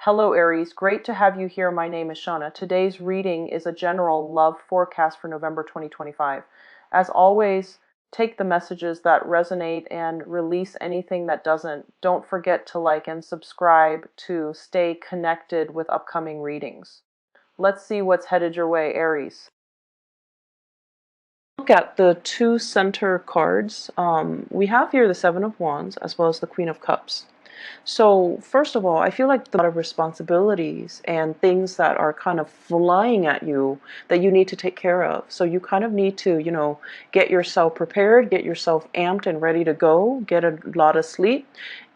Hello, Aries. Great to have you here. My name is Shauna. Today's reading is a general love forecast for November 2025. As always, take the messages that resonate and release anything that doesn't. Don't forget to like and subscribe to stay connected with upcoming readings. Let's see what's headed your way, Aries. Look at the two center cards. We have here the Seven of Wands as well as the Queen of Cups. So first of all, I feel like a lot of responsibilities and things that are kind of flying at you that you need to take care of. So you kind of need to, get yourself prepared, get yourself amped and ready to go, get a lot of sleep,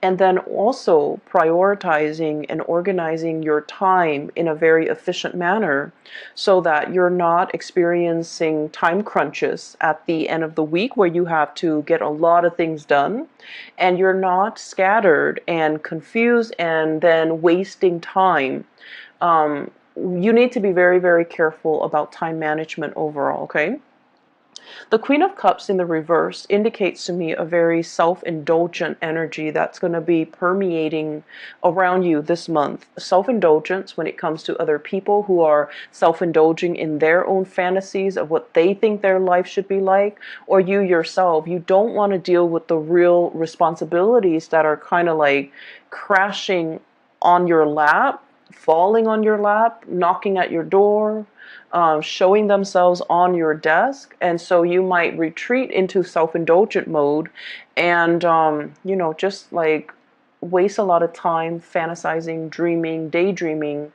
and then also prioritizing and organizing your time in a very efficient manner so that you're not experiencing time crunches at the end of the week where you have to get a lot of things done and you're not scattered and confused and then wasting time. You need to be very, very careful about time management overall, okay? The Queen of Cups in the reverse indicates to me a very self-indulgent energy that's going to be permeating around you this month. Self-indulgence when it comes to other people who are self-indulging in their own fantasies of what they think their life should be like, or you yourself. You don't want to deal with the real responsibilities that are kind of like crashing on your lap, falling on your lap, knocking at your door, showing themselves on your desk. And so you might retreat into self-indulgent mode and, just like waste a lot of time fantasizing, dreaming, daydreaming,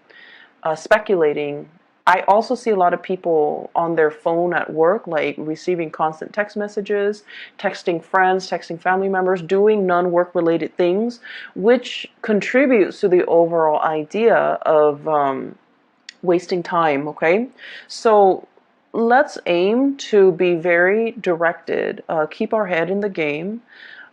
speculating. I also see a lot of people on their phone at work, like receiving constant text messages, texting friends, texting family members, doing non-work related things, which contributes to the overall idea of wasting time, okay? So let's aim to be very directed, keep our head in the game,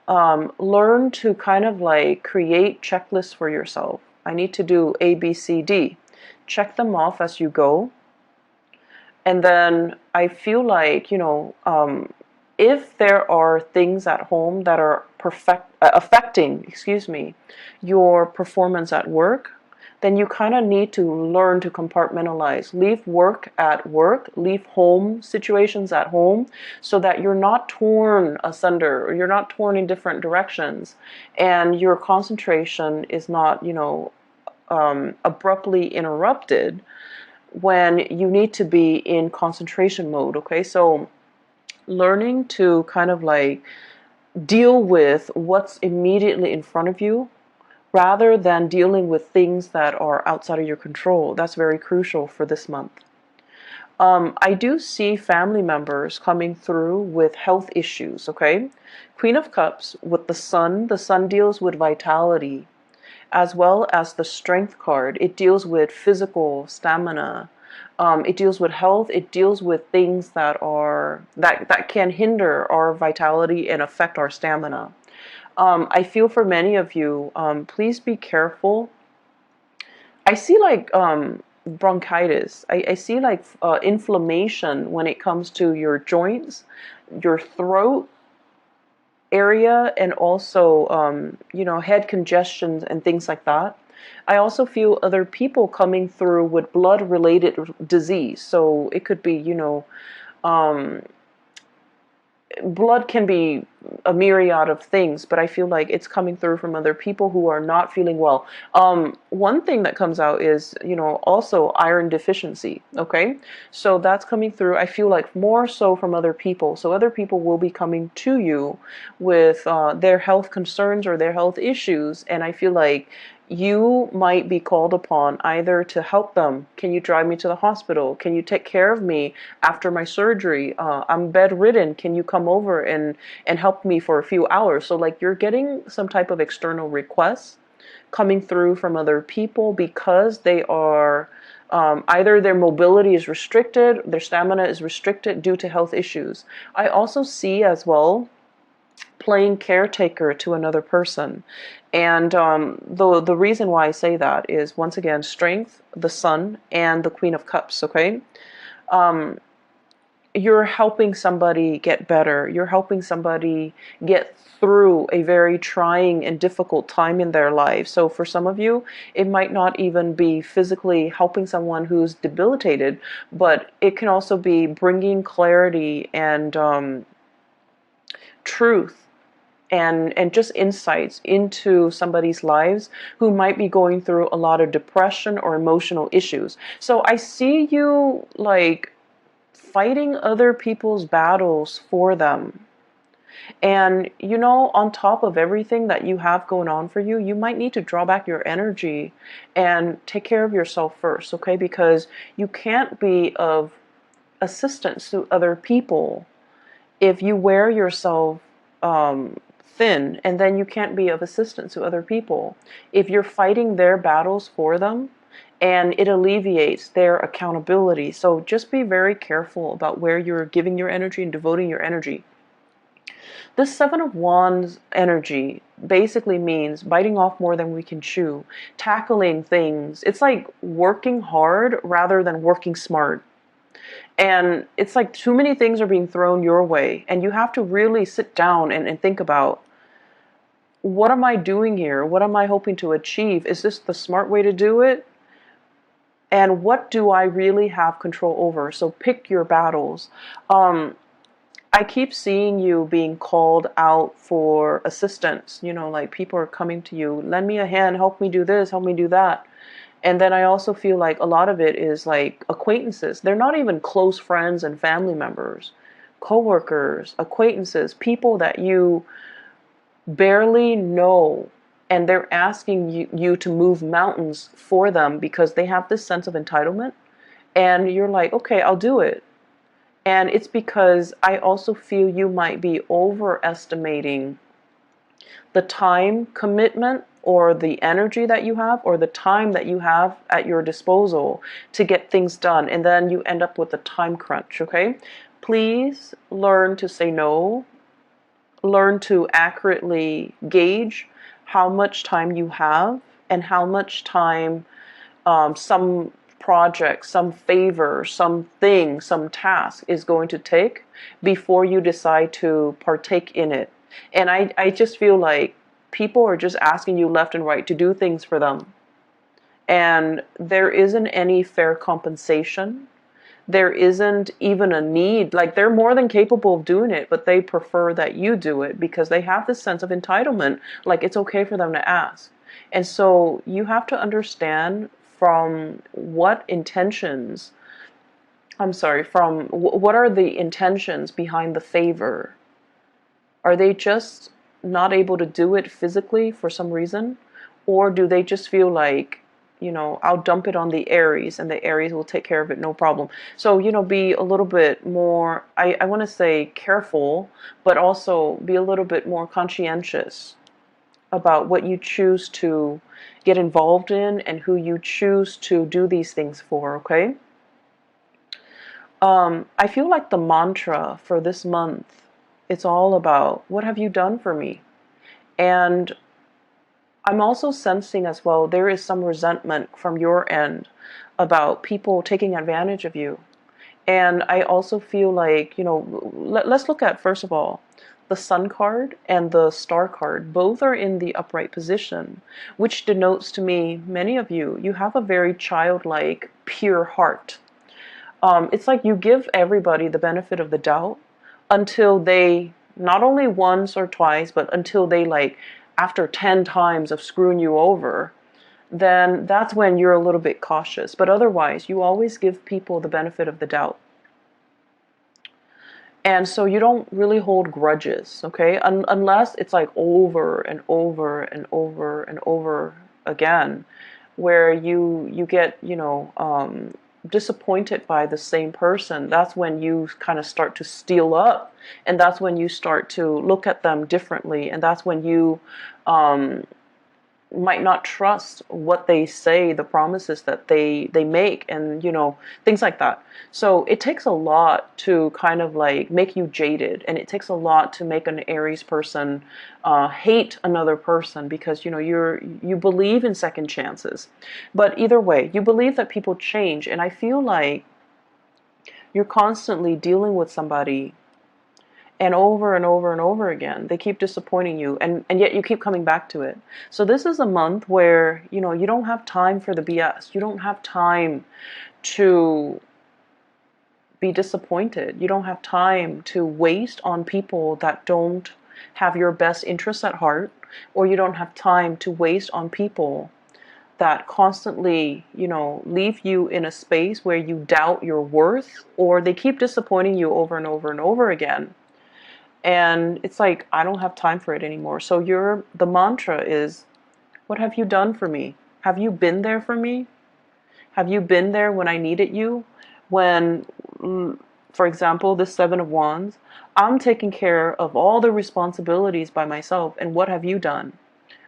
learn to kind of like create checklists for yourself. I need to do A, B, C, D. Check them off as you go. And then I feel like, if there are things at home that are affecting, your performance at work, then you kind of need to learn to compartmentalize. Leave work at work, leave home situations at home, so that you're not torn asunder or you're not torn in different directions, and your concentration is not, abruptly interrupted when you need to be in concentration mode, okay? So learning to kind of like deal with what's immediately in front of you rather than dealing with things that are outside of your control. That's very crucial for this month. I do see family members coming through with health issues, okay? Queen of Cups with the Sun. The Sun deals with vitality, as well as the Strength card. It deals with physical stamina. It deals with health. It deals with things that can hinder our vitality and affect our stamina. I feel for many of you, please be careful. I see like bronchitis. I see like inflammation when it comes to your joints, your throat area, and also, head congestions and things like that. I also feel other people coming through with blood-related disease. So it could be, um, blood can be a myriad of things, but I feel like it's coming through from other people who are not feeling well. One thing that comes out is, also iron deficiency, okay? So that's coming through, I feel like more so from other people. So other people will be coming to you with their health concerns or their health issues, and I feel like you might be called upon either to help them. Can you drive me to the hospital? Can you take care of me after my surgery? I'm bedridden. Can you come over and help me for a few hours? So like you're getting some type of external requests coming through from other people because they are either their mobility is restricted, their stamina is restricted due to health issues. I also see as well playing caretaker to another person. And the reason why I say that is, once again, Strength, the Sun, and the Queen of Cups, okay? you're helping somebody get better. You're helping somebody get through a very trying and difficult time in their life. So for some of you, it might not even be physically helping someone who's debilitated, but it can also be bringing clarity and truth and just insights into somebody's lives who might be going through a lot of depression or emotional issues. So I see you like fighting other people's battles for them. And on top of everything that you have going on for you, you might need to draw back your energy and take care of yourself first, okay? Because you can't be of assistance to other people if you wear yourself thin, and then you can't be of assistance to other people if you're fighting their battles for them, and it alleviates their accountability. So just be very careful about where you're giving your energy and devoting your energy. This Seven of Wands energy basically means biting off more than we can chew, tackling things. It's like working hard rather than working smart. And it's like too many things are being thrown your way, and you have to really sit down and think about, what am I doing here? What am I hoping to achieve? Is this the smart way to do it? And what do I really have control over? So pick your battles. I keep seeing you being called out for assistance. Like people are coming to you, lend me a hand, help me do this, help me do that. And then I also feel like a lot of it is like acquaintances. They're not even close friends and family members, coworkers, acquaintances, people that you barely know. And they're asking you to move mountains for them because they have this sense of entitlement. And you're like, okay, I'll do it. And it's because I also feel you might be overestimating the time commitment or the energy that you have or the time that you have at your disposal to get things done. And then you end up with a time crunch, okay? Please learn to say no. Learn to accurately gauge how much time you have and how much time some project, some favor, something, some task is going to take before you decide to partake in it. And I just feel like people are just asking you left and right to do things for them. And there isn't any fair compensation. There isn't even a need. Like, they're more than capable of doing it, but they prefer that you do it because they have this sense of entitlement. Like, it's okay for them to ask. And so you have to understand from what intentions, what are the intentions behind the favor? Are they just not able to do it physically for some reason? Or do they just feel like, I'll dump it on the Aries and the Aries will take care of it, no problem. So, be a little bit more, I want to say careful, but also be a little bit more conscientious about what you choose to get involved in and who you choose to do these things for, okay? I feel like the mantra for this month, it's all about, what have you done for me? And I'm also sensing as well, there is some resentment from your end about people taking advantage of you. And I also feel like, let's look at, first of all, the Sun card and the Star card. Both are in the upright position, which denotes to me, many of you, you have a very childlike, pure heart. It's like you give everybody the benefit of the doubt until they, not only once or twice, but until they like, after 10 times of screwing you over, then that's when you're a little bit cautious. But otherwise, you always give people the benefit of the doubt. And so you don't really hold grudges, okay? Unless it's like over and over and over and over again, where you get, disappointed by the same person. That's when you kind of start to steel up, and that's when you start to look at them differently, and that's when you might not trust what they say, the promises that they make, and things like that. So it takes a lot to kind of like make you jaded, and it takes a lot to make an Aries person hate another person, because you believe in second chances. But either way, you believe that people change, and I feel like You're constantly dealing with somebody, and over and over and over again they keep disappointing you, and yet you keep coming back to it. So this is a month where, you don't have time for the BS. You don't have time to be disappointed. You don't have time to waste on people that don't have your best interests at heart, or you don't have time to waste on people that constantly, leave you in a space where you doubt your worth, or they keep disappointing you over and over and over again. And it's like, I don't have time for it anymore. So the mantra is, what have you done for me? Have you been there for me? Have you been there when I needed you? When, for example, the Seven of Wands, I'm taking care of all the responsibilities by myself. And what have you done?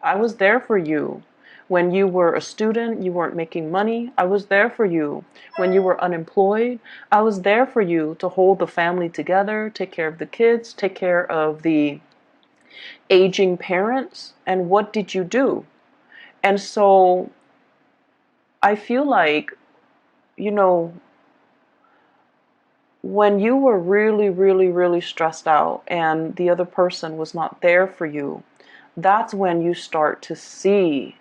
I was there for you. When you were a student, you weren't making money. I was there for you. When you were unemployed, I was there for you to hold the family together, take care of the kids, take care of the aging parents. And what did you do? And so I feel like, when you were really, really, really stressed out and the other person was not there for you, that's when you start to see.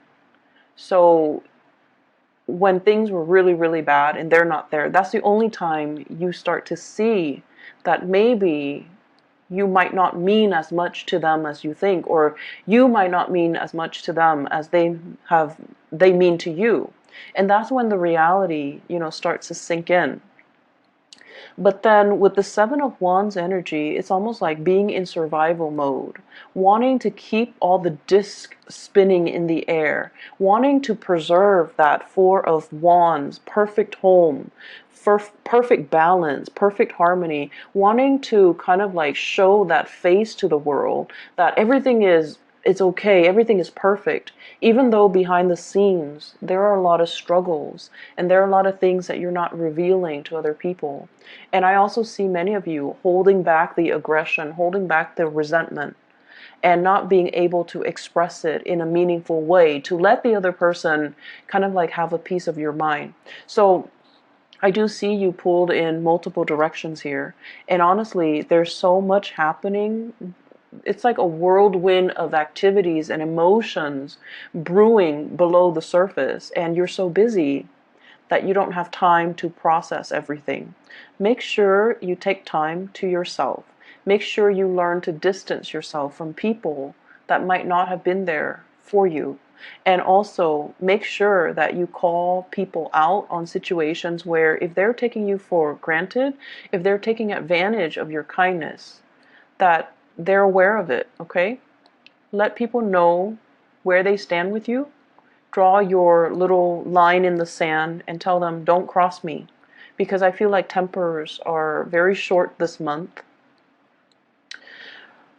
So when things were really, really bad and they're not there, that's the only time you start to see that maybe you might not mean as much to them as you think, or you might not mean as much to them as they mean to you. And that's when the reality, starts to sink in. But then with the Seven of Wands energy, it's almost like being in survival mode, wanting to keep all the discs spinning in the air, wanting to preserve that Four of Wands, perfect home, perfect balance, perfect harmony, wanting to kind of like show that face to the world that everything is it's okay, everything is perfect, even though behind the scenes there are a lot of struggles and there are a lot of things that you're not revealing to other people. And I also see many of you holding back the aggression, holding back the resentment, and not being able to express it in a meaningful way to let the other person kind of like have a piece of your mind. So I do see you pulled in multiple directions here. And honestly, there's so much happening. It's like a whirlwind of activities and emotions brewing below the surface, and you're so busy that you don't have time to process everything. Make sure you take time to yourself. Make sure you learn to distance yourself from people that might not have been there for you. And also make sure that you call people out on situations where if they're taking you for granted, if they're taking advantage of your kindness, that they're aware of it, okay? Let people know where they stand with you. Draw your little line in the sand and tell them, don't cross me. Because I feel like tempers are very short this month.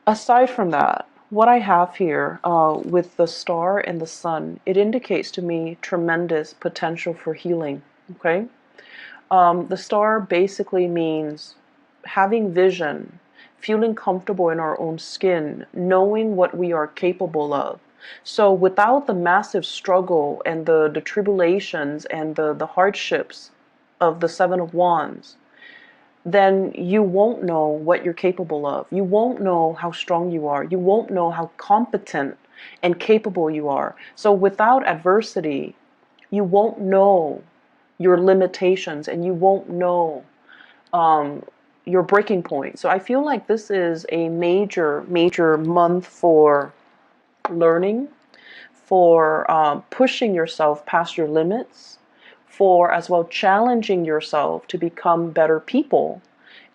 Aside from that, what I have here with the star and the sun, it indicates to me tremendous potential for healing, okay? The star basically means having vision, feeling comfortable in our own skin, knowing what we are capable of. So without the massive struggle and the tribulations and the hardships of the Seven of Wands, then you won't know what you're capable of. You won't know how strong you are. You won't know how competent and capable you are. So without adversity, you won't know your limitations, and you won't know your breaking point. So I feel like this is a major, major month for learning, for pushing yourself past your limits, for as well challenging yourself to become better people,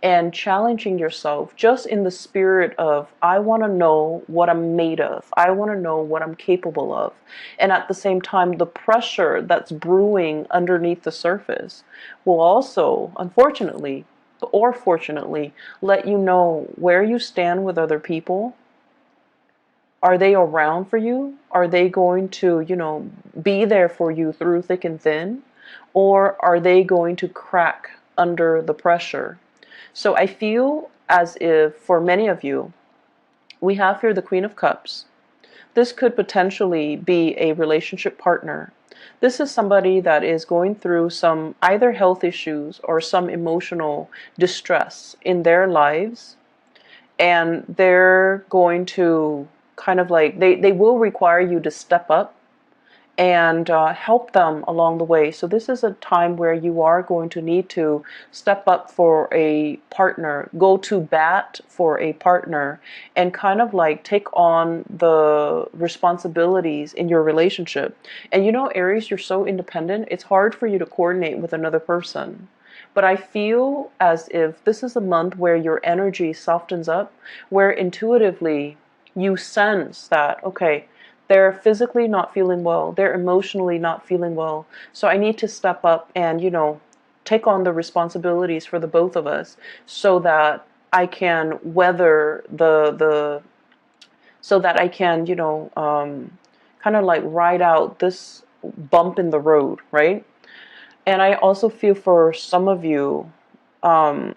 and challenging yourself just in the spirit of, I want to know what I'm made of. I want to know what I'm capable of. And at the same time, the pressure that's brewing underneath the surface will also, unfortunately, or fortunately, let you know where you stand with other people. Are they around for you? Are they going to, be there for you through thick and thin? Or are they going to crack under the pressure? So I feel as if for many of you, we have here the Queen of Cups. This could potentially be a relationship partner. This is somebody that is going through some either health issues or some emotional distress in their lives, and they're going to kind of like they will require you to step up and help them along the way. So this is a time where you are going to need to step up for a partner, go to bat for a partner, and kind of like take on the responsibilities in your relationship. And you know, Aries, you're so independent, it's hard for you to coordinate with another person. But I feel as if this is a month where your energy softens up, where intuitively you sense that, okay, they're physically not feeling well, they're emotionally not feeling well. So I need to step up and, take on the responsibilities for the both of us so that I can weather so that I can, kind of like ride out this bump in the road, right? And I also feel for some of you, um,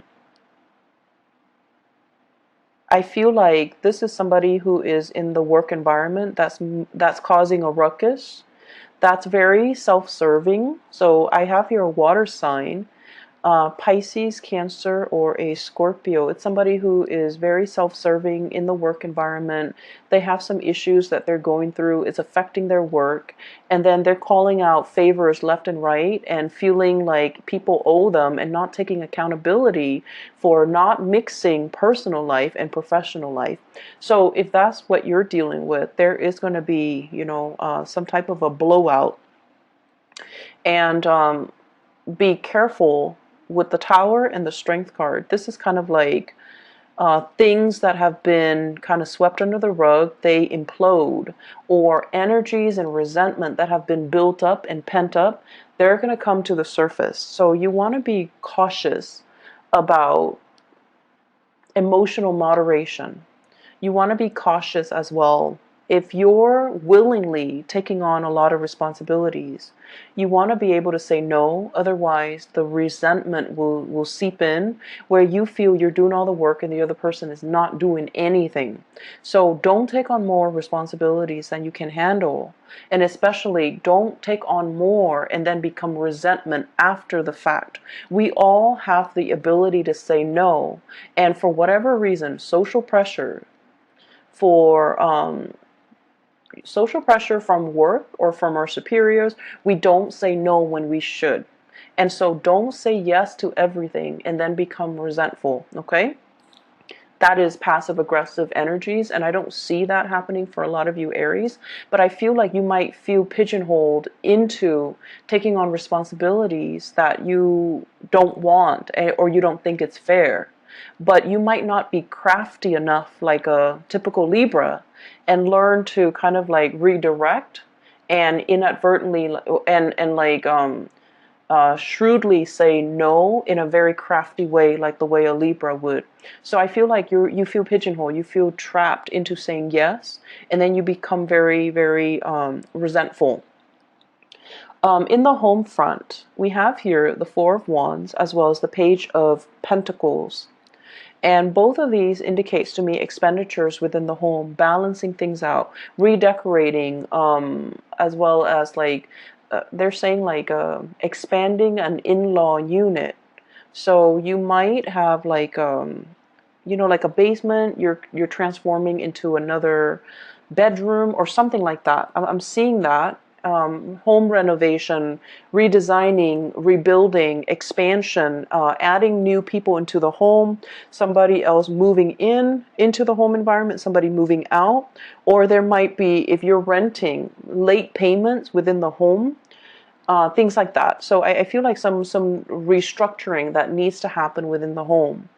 I feel like this is somebody who is in the work environment that's causing a ruckus. That's very self-serving. So I have here a water sign, Pisces, Cancer, or a Scorpio. It's somebody who is very self-serving in the work environment. They have some issues that they're going through. It's affecting their work. And then they're calling out favors left and right and feeling like people owe them and not taking accountability for not mixing personal life and professional life. So if that's what you're dealing with, there is going to be, some type of a blowout. And be careful with the Tower and the Strength card. This is kind of like things that have been kind of swept under the rug, they implode, or energies and resentment that have been built up and pent up, they're going to come to the surface. So you want to be cautious about emotional moderation. You want to be cautious as well. If you're willingly taking on a lot of responsibilities, you want to be able to say no. Otherwise, the resentment will seep in where you feel you're doing all the work and the other person is not doing anything. So don't take on more responsibilities than you can handle. And especially don't take on more and then become resentment after the fact. We all have the ability to say no. And for whatever reason, for social pressure from work or from our superiors, we don't say no when we should. And so don't say yes to everything and then become resentful, okay? That is passive aggressive energies, and I don't see that happening for a lot of you Aries, but I feel like you might feel pigeonholed into taking on responsibilities that you don't want or you don't think it's fair. But you might not be crafty enough like a typical Libra and learn to kind of like redirect and inadvertently and like shrewdly say no in a very crafty way, like the way a Libra would. So I feel like you feel pigeonholed, you feel trapped into saying yes, and then you become very, very resentful. In the home front, we have here the Four of Wands as well as the Page of Pentacles. And both of these indicates to me expenditures within the home, balancing things out, redecorating, as well as like they're saying like expanding an in-law unit. So you might have like like a basement you're transforming into another bedroom or something like that. I'm seeing that. Home renovation, redesigning, rebuilding, expansion, adding new people into the home, somebody else moving into the home environment, somebody moving out, or there might be, if you're renting, late payments within the home, things like that. So I feel like some restructuring that needs to happen within the home.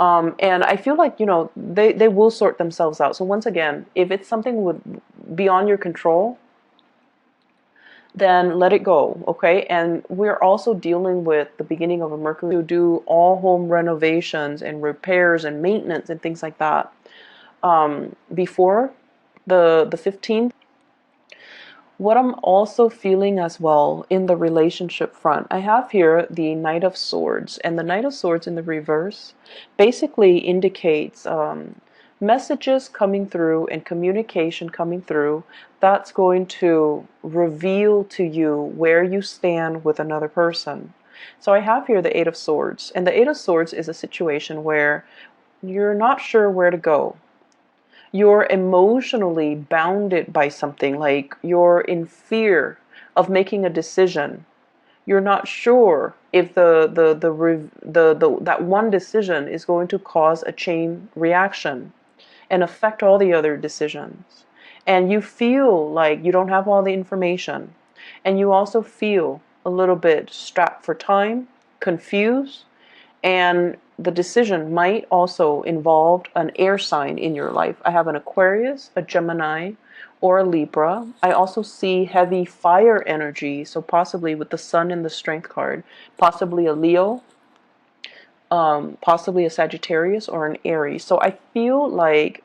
And I feel like, they will sort themselves out. So once again, if it's something beyond your control, then let it go, okay? And we're also dealing with the beginning of a Mercury to do all home renovations and repairs and maintenance and things like that before the 15th. What I'm also feeling as well in the relationship front, I have here the Knight of Swords, and the Knight of Swords in the reverse basically indicates messages coming through and communication coming through that's going to reveal to you where you stand with another person. So I have here the Eight of Swords, and the Eight of Swords is a situation where you're not sure where to go. You're emotionally bounded by something, like you're in fear of making a decision. You're not sure if that one decision is going to cause a chain reaction and affect all the other decisions. And you feel like you don't have all the information. And you also feel a little bit strapped for time, confused, and the decision might also involve an air sign in your life. I have an Aquarius, a Gemini, or a Libra. I also see heavy fire energy, so possibly with the Sun in the Strength card, possibly a Leo, possibly a Sagittarius, or an Aries. So I feel like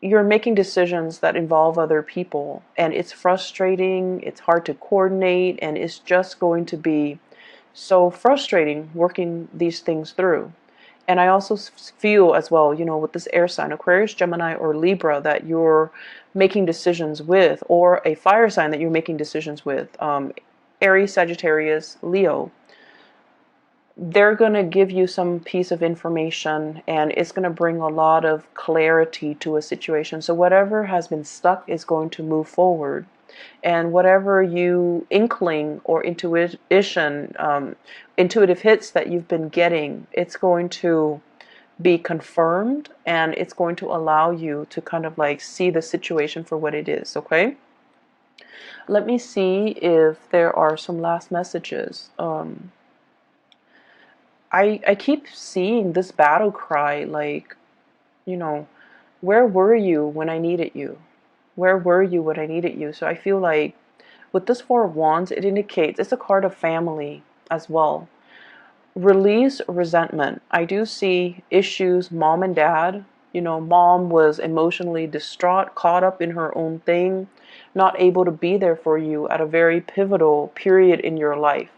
you're making decisions that involve other people, and it's frustrating, it's hard to coordinate, and it's just going to be so frustrating working these things through. And I also feel as well, with this air sign, Aquarius, Gemini, or Libra, that you're making decisions with, or a fire sign that you're making decisions with, Aries, Sagittarius, Leo, they're going to give you some piece of information, and it's going to bring a lot of clarity to a situation. So whatever has been stuck is going to move forward. And whatever you inkling or intuition, intuitive hits that you've been getting, it's going to be confirmed, and it's going to allow you to kind of like see the situation for what it is. Okay, let me see if there are some last messages. I keep seeing this battle cry, like, where were you when I needed you? Where were you when I needed you? So I feel like with this Four of Wands, it indicates it's a card of family as well. Release resentment. I do see issues, mom and dad. Mom was emotionally distraught, caught up in her own thing, not able to be there for you at a very pivotal period in your life.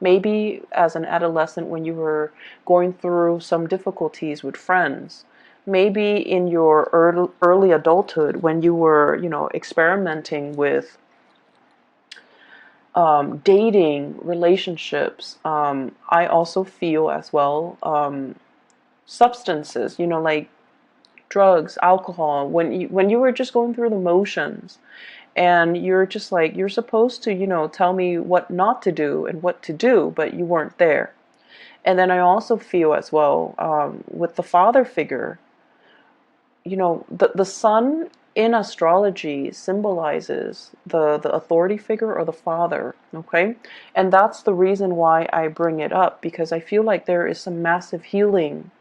Maybe as an adolescent when you were going through some difficulties with friends. Maybe in your early adulthood when you were, experimenting with dating, relationships. I also feel as well substances, like drugs, alcohol. When you were just going through the motions, and you're just like, you're supposed to, tell me what not to do and what to do, but you weren't there. And then I also feel as well with the father figure, the sun in astrology symbolizes the authority figure or the father, okay? And that's the reason why I bring it up, because I feel like there is some massive healing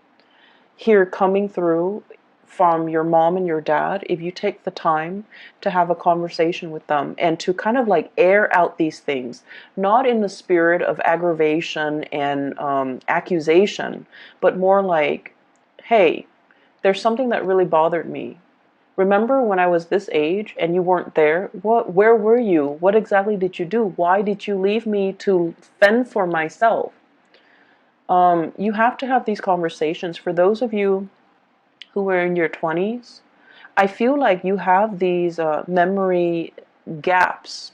here coming through from your mom and your dad if you take the time to have a conversation with them and to kind of like air out these things, not in the spirit of aggravation and accusation, but more like, hey, there's something that really bothered me. Remember when I was this age and you weren't there? Where were you? What exactly did you do? Why did you leave me to fend for myself? You have to have these conversations. For those of you who are in your 20s, I feel like you have these memory gaps,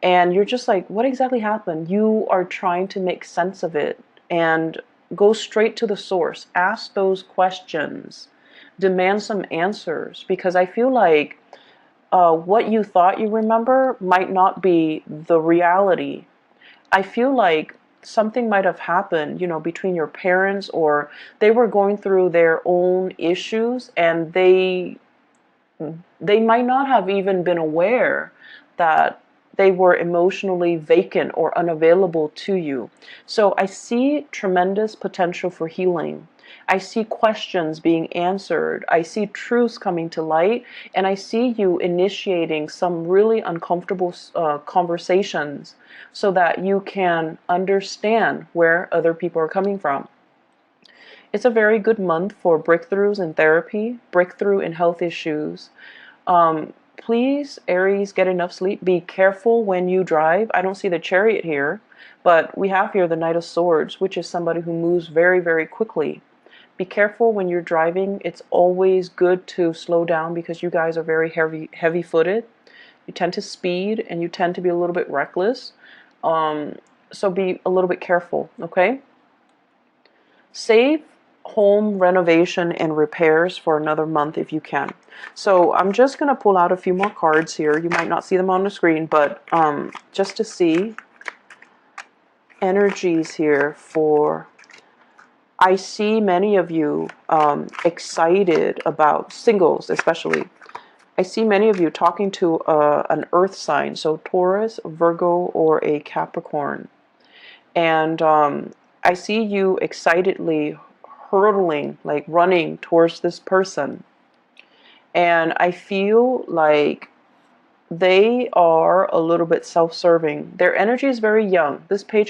and you're just like, what exactly happened? You are trying to make sense of it and go straight to the source. Ask those questions. Demand some answers, because I feel like what you thought you remember might not be the reality. I feel like something might have happened, between your parents, or they were going through their own issues, and they might not have even been aware that they were emotionally vacant or unavailable to you. So I see tremendous potential for healing. I see questions being answered. I see truths coming to light. And I see you initiating some really uncomfortable conversations so that you can understand where other people are coming from. It's a very good month for breakthroughs in therapy, breakthrough in health issues. Please, Aries, get enough sleep. Be careful when you drive. I don't see the Chariot here, but we have here the Knight of Swords, which is somebody who moves very, very quickly. Be careful when you're driving. It's always good to slow down because you guys are very heavy-footed. You tend to speed and you tend to be a little bit reckless. So be a little bit careful, okay? Save home renovation and repairs for another month if you can. So I'm just going to pull out a few more cards here. You might not see them on the screen, but just to see energies here for... I see many of you excited about singles, especially. I see many of you talking to an earth sign, so Taurus, Virgo, or a Capricorn. And I see you excitedly hurtling, like running towards this person. And I feel like they are a little bit self-serving. Their energy is very young. This Page of